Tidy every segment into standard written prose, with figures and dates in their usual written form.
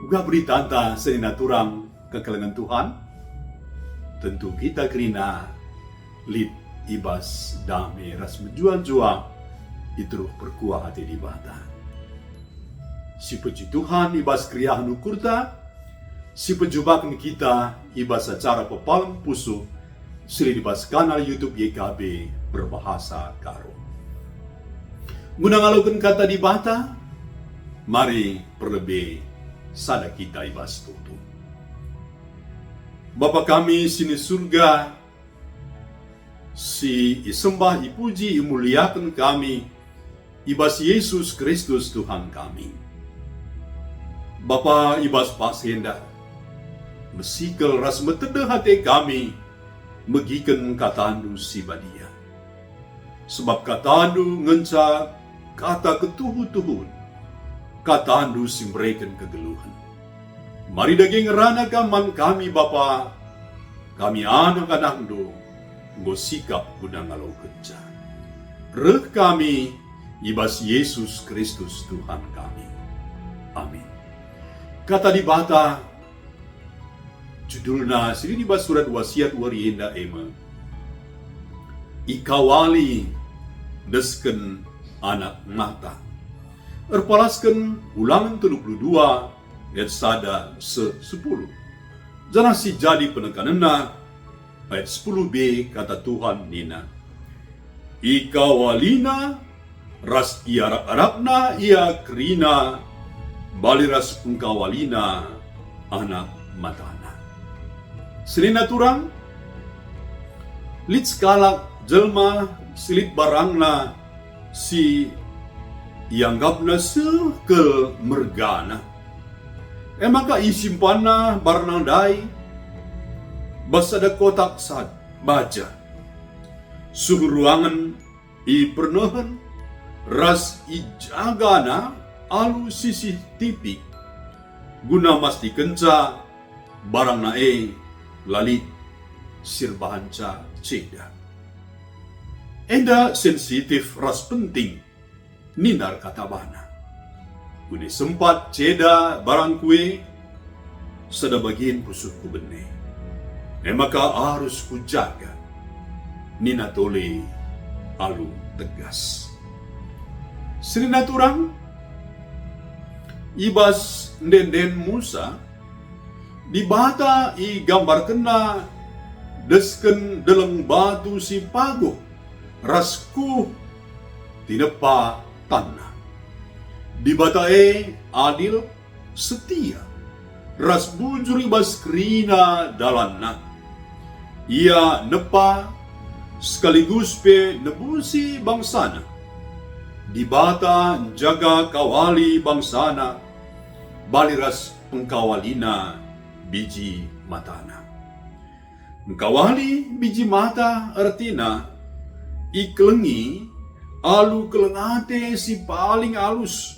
Uga beritanta senina turang kekelengan Tuhan. Tentu kita kerina lid ibas dame ras menjuang-juang itu perkuah hati di bata. Si puji Tuhan ibas kriahan ukurta, si penjubak kita ibas acara pepalang pusu, sili ibas kanal YouTube YKB berbahasa Karo. Guna ngalokan kata di bata, mari perlebih sada kita ibas tutu. Bapa kami sini surga, si isembah ipuji imuliakan kami, ibas Yesus Kristus Tuhan kami. Bapa ibas pasenda, mesikel ras metede hati kami, megiken katandu si badia. Sebab katandu ngenca kata ketuhu-tuhun, katandu si mereken kegeluhan. Mari daging rana kaman kami Bapa, kami anak-anak do, ngosikap gudang ngalau kerja. Reh kami, ibas Yesus Kristus Tuhan kami. Amin. Kata di bata, judulna sini di surat wasiat warienda ema. Ikawali desken anak mata. Erpalaskan ulangan 32 ayat sada 10. Jangan si jadi penekanana ayat 10b kata Tuhan nina. Ikawalina ras iarap-arapna ia kerina bali ras pengkawalina anak matana. Selina turang lit skalak jelma silit barangna si ianggapna sekel mergana. Maka isimpana barnandai basada kotak sad baja. Suhu ruangan i pernohan ras ijagana alu CCTV guna masti kenca barang nae lalit sirbahanca ceda. Enda sensitif ras penting ninar kata bana. Kuni sempat ceda barang kue sada bagian pusukku bene. Maka harus ku jaga nina tole alu tegas. Serina turang ibas den Musa dibata i gambar kena desken dalam batu si pago rasku tinepa tanah. Dibatae adil setia ras bujur ibas krina dalanna. Ia nepa sekaligus pe nebusi bangsana. Dibata jaga kawali bangsana baliras pengkawalina biji matana. Kawali biji mata artina iklengi alu kelengate si paling alus,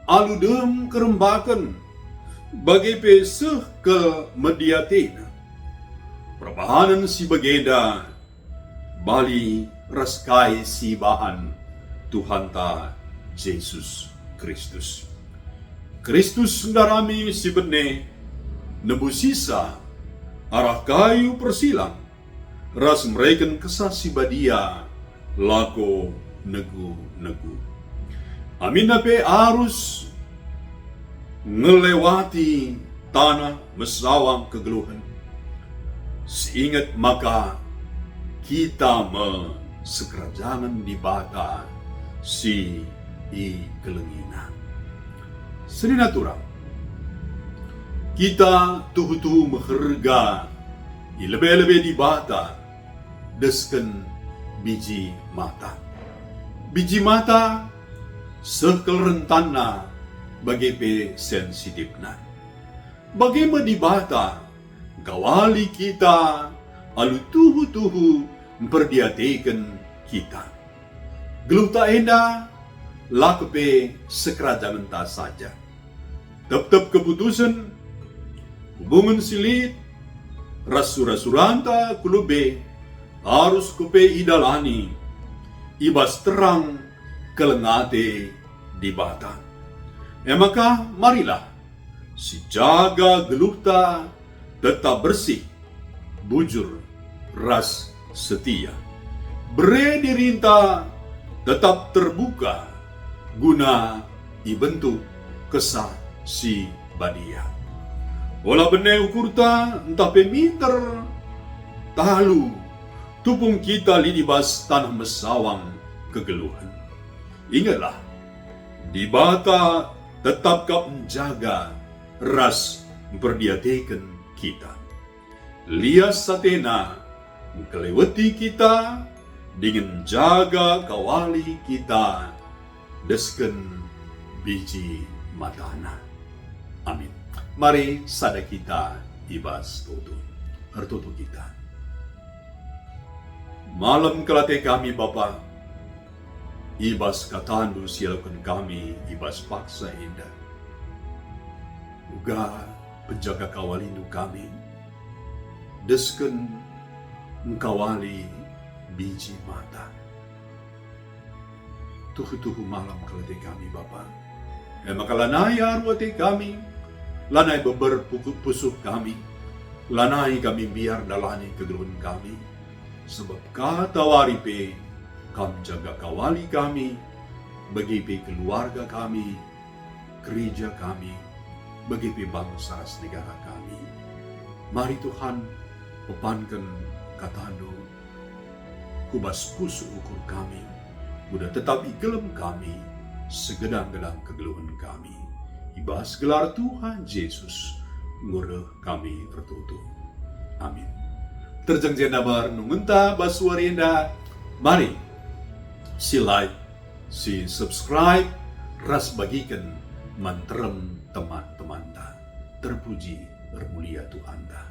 alu dem kerembakan bagai peseh ke mediatena. Perbahanan si bageda bali raskai si bahan Tuhan ta Yesus Kristus. Kristus ndarami si bene nebusisa arah kayu persilang ras mereken kesah si badia lako negu-negu. Amin nape arus ngelewati tanah mesawang kegeluhan. Seingat maka kita sekerajangan di bata si i kelengina. Senina turang kita tuhu-tuhu mengharga i lebih-lebih di bata desken biji mata. Biji mata sekel rentanna bagi pe sensitifna. Bagaimana di bata gawali kita alu tuhu-tuhu memperdiatekan kita. Geluh tak enda lakepe sekerajangan ta saja. Tetap keputusan hubungan silit rasura-suranta kulube harus kupe idalani ibas terang kelengate di bata. Maka marilah si jaga geluhta tetap bersih, bujur, ras setia. Bere dirinta tetap terbuka, guna dibentuk kesah si badia. Bola bene ukurta entah pemiter, talu tupung kita lidibas tanah mesawang kegeluhan. Ingatlah, di bata tetap kau menjaga ras memperdiatekan kita. Lias satena kelewati kita dengan jaga kawali kita desken biji matana. Amin. Mari sada kita ibas tutu. Hartutu kita. Malam kelate kami Bapa, ibas katandu silakan kami ibas paksa indah. Uga penjaga kawalindu kami, desken mengkawali biji mata. Tuhu-tuhu malam kelate kami Bapa. Maka lanai arwati kami, lanai beber pusuk kami, lanai kami biar dalani kegeluhan kami, sebab kata waripe kam jaga kawali kami, bagi keluarga kami, gereja kami, bagi bangsa negara kami. Mari Tuhan pepankan katanu, kubas pusuk ukur kami, udah tetap igelem kami, segedang-gedang kegeluhan kami. Ibas gelar Tuhan Yesus, ngureh kami tertutup. Amin. Terjang jenabar nungenta baswarienda. Mari, si like, si subscribe, ras bagikan mantrem teman-teman ta. Terpuji, termulia Tuhan ta.